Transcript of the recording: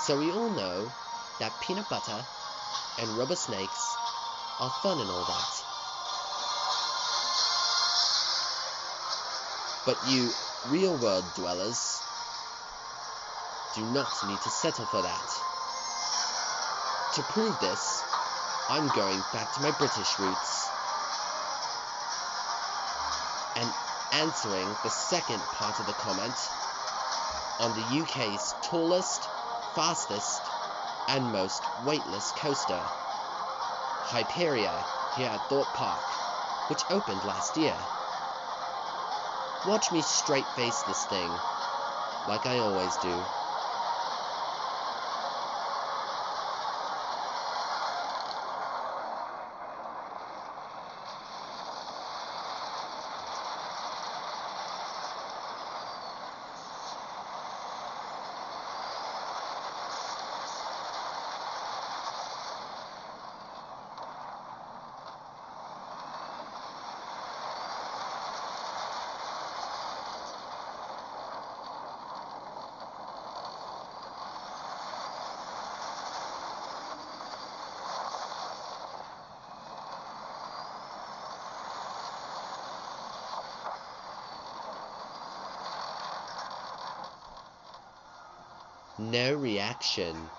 So we all know that peanut butter and rubber snakes are fun and all that. But you real-world dwellers do not need to settle for that. To prove this, I'm going back to my British roots and answering the second part of the comment on the UK's tallest, fastest, and most weightless coaster, Hyperia, here at Thorpe Park, which opened last year. Watch me straight face this thing, like I always do. No reaction.